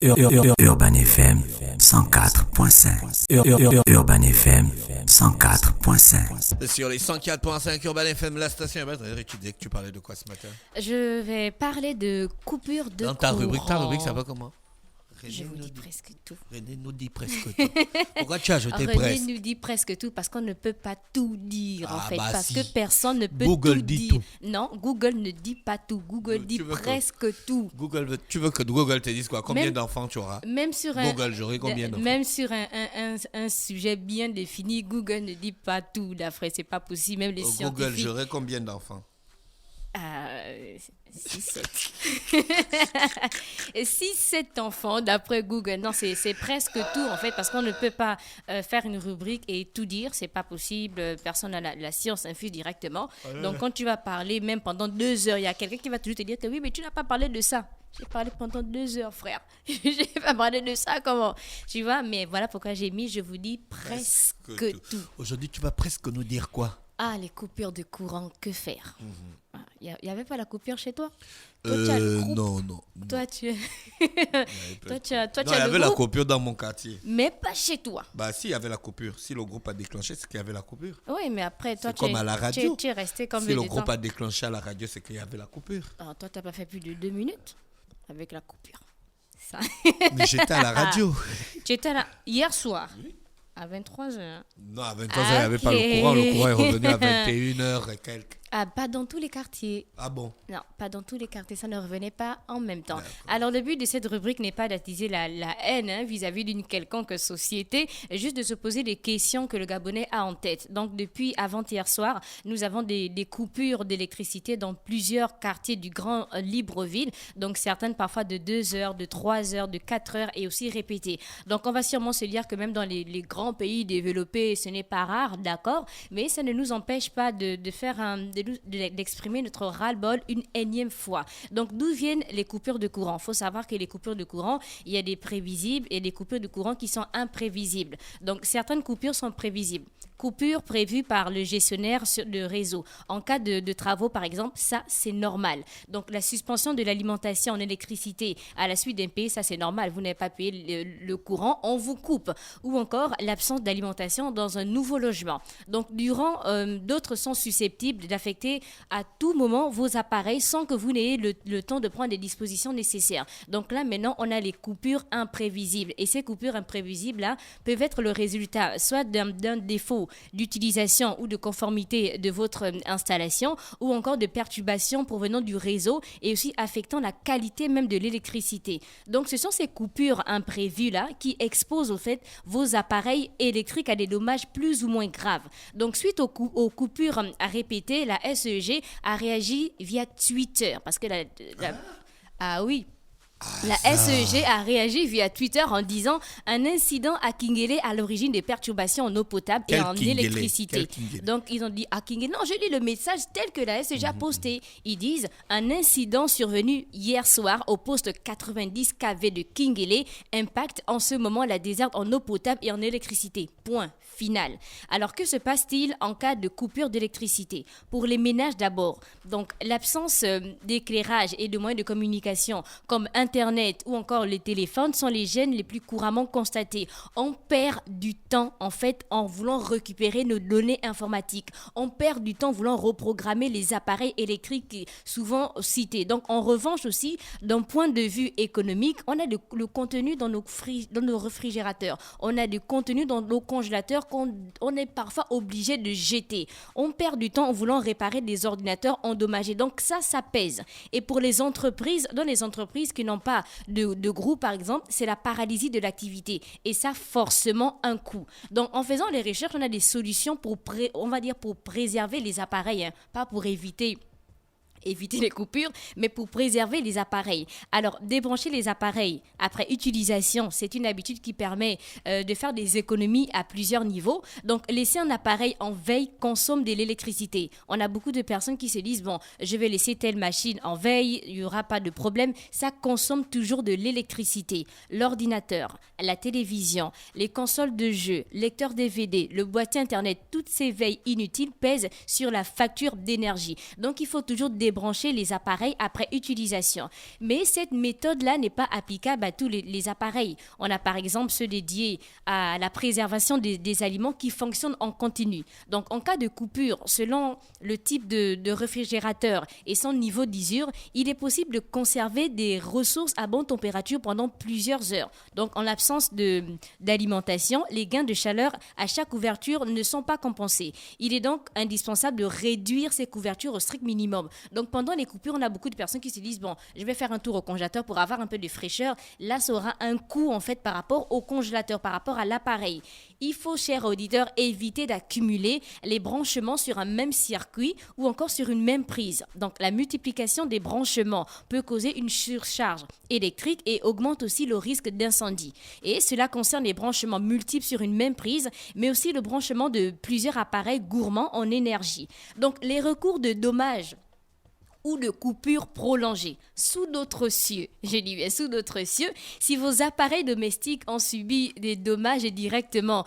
Urban FM 104.5. Urban FM 104.5. Sur les 104.5 Urban FM, la station urbaine. Tu disais que tu parlais de quoi ce matin? Je vais parler de coupure de Dans ta courant. rubrique, ça va comment? Je vous dis presque tout. René nous dit presque tout. Pourquoi tu as ajouté René presque? nous dit presque tout parce qu'on ne peut pas tout dire en fait. Parce Si. que personne ne peut Google tout dit dire. tout. Non, Google ne dit pas tout. Google dit Tu veux que- presque tout. Tu veux que Google te dise quoi? Combien Même- d'enfants tu auras? Même sur Google, j'aurai combien d'enfants? même sur un sujet bien défini, Google ne dit pas tout. D'après, c'est pas possible. Même les Google, scientifiques. j'aurai combien d'enfants? 6-7 enfants d'après Google. Non, c'est presque tout en fait parce qu'on ne peut pas faire une rubrique et tout dire, c'est pas possible. Personne n'a la science infuse directement. Donc quand tu vas parler même pendant 2 heures, il y a quelqu'un qui va toujours te dire que oui, mais tu n'as pas parlé de ça. J'ai parlé pendant 2 heures, frère. J'ai pas parlé de ça, comment? Tu vois, mais voilà pourquoi j'ai mis, je vous dis, presque tout. Aujourd'hui, tu vas presque nous dire quoi? Ah, les coupures de courant, que faire? Il n'y avait pas la coupure chez toi? Toi, tu as le groupe. Non. Toi, tu toi, tu as Non, il y le avait la groupe, coupure dans mon quartier. mais pas chez toi. Bah, si, il y avait la coupure. Si le groupe a déclenché, c'est qu'il y avait la coupure. Oui, mais après, toi, C'est comme à la radio. tu es resté comme Si le de groupe temps. a déclenché à la radio, c'est qu'il y avait la coupure. Ah, toi, tu n'as pas fait plus de 2 minutes avec la coupure. Ça. Mais j'étais à la radio. Tu étais là hier soir, à 23h. Non, à 23h, il n'y avait pas le courant. Le courant est revenu à 21h et quelques. Ah, pas dans tous les quartiers. Ah bon? Non, pas dans tous les quartiers, ça ne revenait pas en même temps. D'accord. Alors, le but de cette rubrique n'est pas d'attiser la haine vis-à-vis d'une quelconque société, juste de se poser des questions que le Gabonais a en tête. Donc, depuis avant-hier soir, nous avons des coupures d'électricité dans plusieurs quartiers du Grand Libreville. Donc, certaines parfois de 2 heures, de 3 heures, de 4 heures et aussi répétées. Donc, on va sûrement se dire que même dans les grands pays développés, ce n'est pas rare, d'accord, mais ça ne nous empêche pas de faire d'exprimer notre ras-le-bol une énième fois. Donc, d'où viennent les coupures de courant? Il faut savoir que les coupures de courant, il y a des prévisibles et des coupures de courant qui sont imprévisibles. Donc, certaines coupures sont prévisibles. Coupure prévue par le gestionnaire sur le réseau. En cas de travaux, par exemple, ça, c'est normal. Donc, la suspension de l'alimentation en électricité à la suite d'impayés, ça, c'est normal. Vous n'avez pas payé le courant, on vous coupe. Ou encore, l'absence d'alimentation dans un nouveau logement. Donc, d'autres sont susceptibles d'affecter à tout moment vos appareils sans que vous n'ayez le temps de prendre les dispositions nécessaires. Donc là, maintenant, on a les coupures imprévisibles. Et ces coupures imprévisibles-là peuvent être le résultat soit d'un défaut d'utilisation ou de conformité de votre installation ou encore de perturbations provenant du réseau et aussi affectant la qualité même de l'électricité. Donc, ce sont ces coupures imprévues-là qui exposent au fait vos appareils électriques à des dommages plus ou moins graves. Donc, suite aux coupures à répéter, la SEG a réagi via Twitter parce que ah oui. La SEG a réagi via Twitter en disant un incident à Kingele à l'origine des perturbations en eau potable et en électricité. Donc ils ont dit à Kingele, non, je lis le message tel que la SEG a posté. Ils disent un incident survenu hier soir au poste 90 kV de Kingele impacte en ce moment la déserte en eau potable et en électricité. Point final. Alors que se passe-t-il en cas de coupure d'électricité? Pour les ménages d'abord, donc l'absence d'éclairage et de moyens de communication comme Internet ou encore les téléphones sont les gènes les plus couramment constatés. On perd du temps en fait en voulant récupérer nos données informatiques. On perd du temps en voulant reprogrammer les appareils électriques souvent cités. Donc en revanche aussi, d'un point de vue économique, on a le contenu dans nos réfrigérateurs. On a du contenu dans nos congélateurs qu'on est parfois obligé de jeter. On perd du temps en voulant réparer des ordinateurs endommagés. Donc ça pèse. Et pour les entreprises, dans les entreprises qui n'ont pas de groupe, par exemple, c'est la paralysie de l'activité. Et ça, forcément, un coût. Donc, en faisant les recherches, on a des solutions pour préserver les appareils, hein, pas pour éviter les coupures, mais pour préserver les appareils. Alors, débrancher les appareils après utilisation, c'est une habitude qui permet de faire des économies à plusieurs niveaux. Donc, laisser un appareil en veille consomme de l'électricité. On a beaucoup de personnes qui se disent, bon, je vais laisser telle machine en veille, il n'y aura pas de problème. Ça consomme toujours de l'électricité. L'ordinateur, la télévision, les consoles de jeux, lecteurs DVD, le boîtier Internet, toutes ces veilles inutiles pèsent sur la facture d'énergie. Donc, il faut toujours débrancher les appareils après utilisation. Mais cette méthode-là n'est pas applicable à tous les appareils. On a par exemple ceux dédiés à la préservation des aliments qui fonctionnent en continu. Donc en cas de coupure, selon le type de réfrigérateur et son niveau d'usure, il est possible de conserver des ressources à bonne température pendant plusieurs heures. Donc en l'absence d'alimentation, les gains de chaleur à chaque ouverture ne sont pas compensés. Il est donc indispensable de réduire ces couvertures au strict minimum. Donc pendant les coupures, on a beaucoup de personnes qui se disent bon, je vais faire un tour au congélateur pour avoir un peu de fraîcheur. Là, ça aura un coût en fait par rapport au congélateur, par rapport à l'appareil. Il faut, chers auditeurs, éviter d'accumuler les branchements sur un même circuit ou encore sur une même prise. Donc la multiplication des branchements peut causer une surcharge électrique et augmente aussi le risque d'incendie. Et cela concerne les branchements multiples sur une même prise, mais aussi le branchement de plusieurs appareils gourmands en énergie. Donc les recours de dommages ou de coupures prolongées sous d'autres cieux. Je dis bien sous d'autres cieux. Si vos appareils domestiques ont subi des dommages directement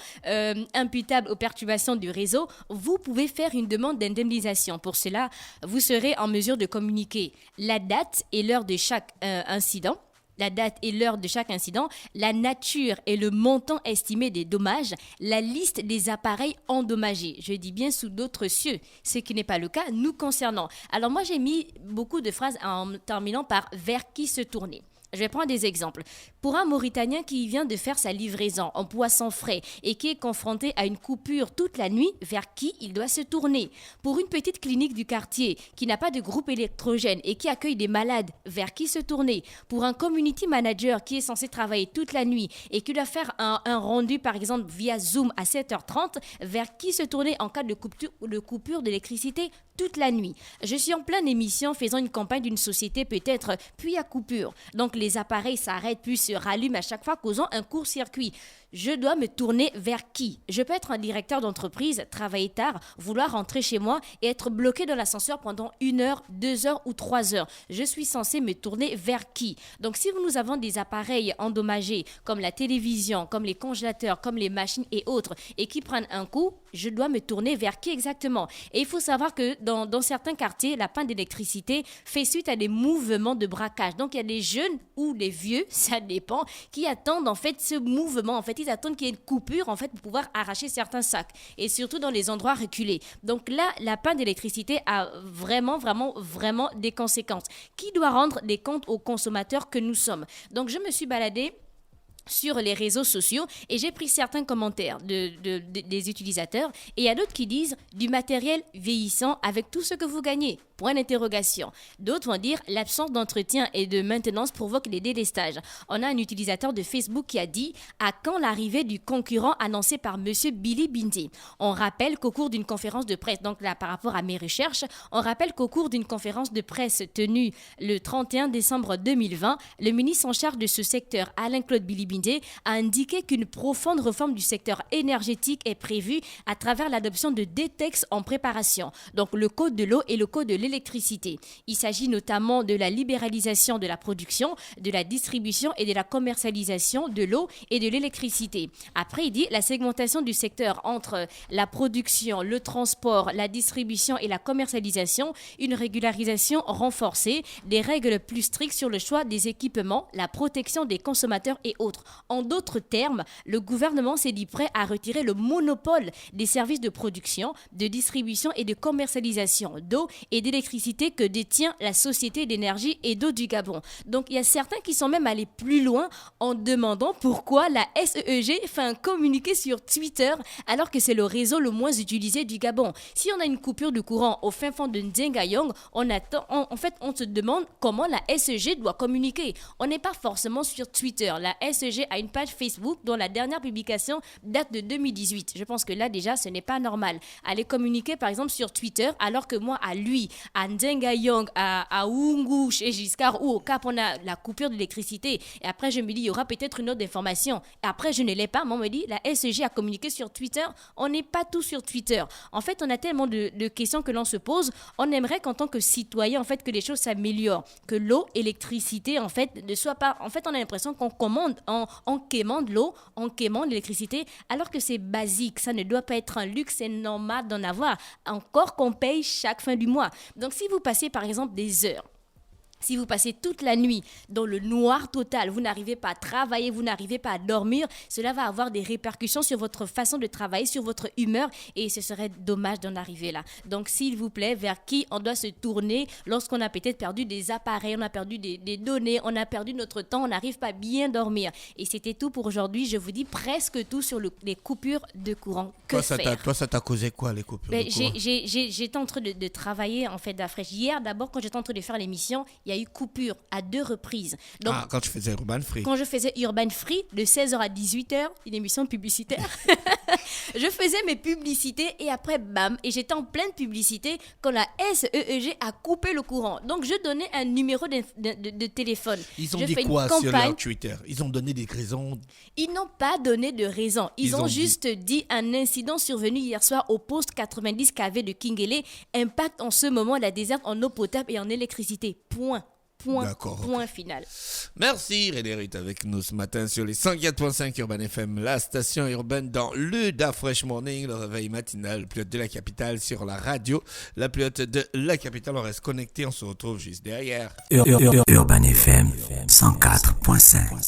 imputables aux perturbations du réseau, vous pouvez faire une demande d'indemnisation. Pour cela, vous serez en mesure de communiquer la date et l'heure de chaque incident. La date et l'heure de chaque incident, la nature et le montant estimé des dommages, la liste des appareils endommagés. Je dis bien sous d'autres cieux, ce qui n'est pas le cas nous concernant. Alors moi, j'ai mis beaucoup de phrases en terminant par « vers qui se tourner ». Je vais prendre des exemples. Pour un Mauritanien qui vient de faire sa livraison en poisson frais et qui est confronté à une coupure toute la nuit, vers qui il doit se tourner? Pour une petite clinique du quartier qui n'a pas de groupe électrogène et qui accueille des malades, vers qui se tourner? Pour un community manager qui est censé travailler toute la nuit et qui doit faire un rendu par exemple via Zoom à 7h30, vers qui se tourner en cas de coupure d'électricité toute la nuit? Je suis en pleine émission faisant une campagne d'une société peut-être puis à coupure. Donc les appareils s'arrêtent puis se rallument à chaque fois causant un court-circuit. Je dois me tourner vers qui? Je peux être un directeur d'entreprise, travailler tard, vouloir rentrer chez moi et être bloqué dans l'ascenseur pendant 1 heure, 2 heures ou 3 heures. Je suis censé me tourner vers qui? Donc si nous avons des appareils endommagés comme la télévision, comme les congélateurs, comme les machines et autres et qui prennent un coup, je dois me tourner vers qui exactement? Et il faut savoir que dans certains quartiers, la panne d'électricité fait suite à des mouvements de braquage. Donc il y a des jeunes ou des vieux, ça dépend, qui attendent en fait ce mouvement. En fait, ils attendent qu'il y ait une coupure en fait pour pouvoir arracher certains sacs et surtout dans les endroits reculés. Donc là, la panne d'électricité a vraiment des conséquences. Qui doit rendre des comptes aux consommateurs que nous sommes? Donc je me suis baladée sur les réseaux sociaux et j'ai pris certains commentaires des utilisateurs et il y a d'autres qui disent du matériel vieillissant avec tout ce que vous gagnez. Point d'interrogation. D'autres vont dire l'absence d'entretien et de maintenance provoque des délestages. On a un utilisateur de Facebook qui a dit à quand l'arrivée du concurrent annoncé par monsieur Billy Bindi? On rappelle qu'au cours d'une conférence de presse, donc là par rapport à mes recherches, on rappelle qu'au cours d'une conférence de presse tenue le 31 décembre 2020, le ministre en charge de ce secteur, Alain-Claude Billy Bindi, a indiqué qu'une profonde réforme du secteur énergétique est prévue à travers l'adoption de deux textes en préparation, donc le code de l'eau et le code de l'électricité. Il s'agit notamment de la libéralisation de la production, de la distribution et de la commercialisation de l'eau et de l'électricité. Après, il dit la segmentation du secteur entre la production, le transport, la distribution et la commercialisation, une régularisation renforcée, des règles plus strictes sur le choix des équipements, la protection des consommateurs et autres. En d'autres termes, le gouvernement s'est dit prêt à retirer le monopole des services de production, de distribution et de commercialisation d'eau et d'électricité que détient la Société d'énergie et d'eau du Gabon. Donc, il y a certains qui sont même allés plus loin en demandant pourquoi la SEEG fait un communiqué sur Twitter alors que c'est le réseau le moins utilisé du Gabon. Si on a une coupure de courant au fin fond de Ndengayong, on se demande comment la SEG doit communiquer. On n'est pas forcément sur Twitter. La SEG a une page Facebook dont la dernière publication date de 2018. Je pense que là, déjà, ce n'est pas normal. Aller communiquer, par exemple, sur Twitter alors que moi, à Ndengayong, à Oungu, chez Giscard ou au Cap, on a la coupure d'électricité. Et après, je me dis, il y aura peut-être une autre information. Et après, je ne l'ai pas. Moi, on me dit, la SEG a communiqué sur Twitter. On n'est pas tous sur Twitter. En fait, on a tellement de questions que l'on se pose. On aimerait qu'en tant que citoyen, en fait, que les choses s'améliorent. Que l'eau, l'électricité, en fait, ne soit pas... En fait, on a l'impression qu'on commande en quémant de l'eau, en quémant de l'électricité, alors que c'est basique. Ça ne doit pas être un luxe, c'est normal d'en avoir. Encore qu'on paye chaque fin du mois. Donc, si vous passez, par exemple, des heures, si vous passez toute la nuit dans le noir total, vous n'arrivez pas à travailler, vous n'arrivez pas à dormir, cela va avoir des répercussions sur votre façon de travailler, sur votre humeur, et ce serait dommage d'en arriver là. Donc, s'il vous plaît, vers qui on doit se tourner lorsqu'on a peut-être perdu des appareils, on a perdu des données, on a perdu notre temps, on n'arrive pas à bien dormir. Et c'était tout pour aujourd'hui. Je vous dis presque tout sur les coupures de courant. Que faire? Toi, ça t'a causé quoi, les coupures de courant? J'étais en train de travailler, en fait, d'afresh. Hier, d'abord, quand j'étais en train de faire l'émission, il y a eu coupure à 2 reprises. Donc, quand tu faisais Urban Free. Quand je faisais Urban Free, de 16h à 18h, une émission publicitaire, je faisais mes publicités et après, bam, et j'étais en pleine publicité quand la SEEG a coupé le courant. Donc, je donnais un numéro de téléphone. Ils ont dit quoi sur leur Twitter? Ils ont donné des raisons? Ils n'ont pas donné de raison. Ils ont juste dit un incident survenu hier soir au poste 90 kV de Kingele impacte en ce moment la déserte en eau potable et en électricité. Point. D'accord, point final. Merci René Ruth avec nous ce matin sur les 104.5 Urban FM, la station urbaine dans le Da Fresh Morning, le réveil matinal, le pilote de la capitale sur la radio, la pilote de la capitale. On reste connecté, on se retrouve juste derrière. Urban FM 104.5.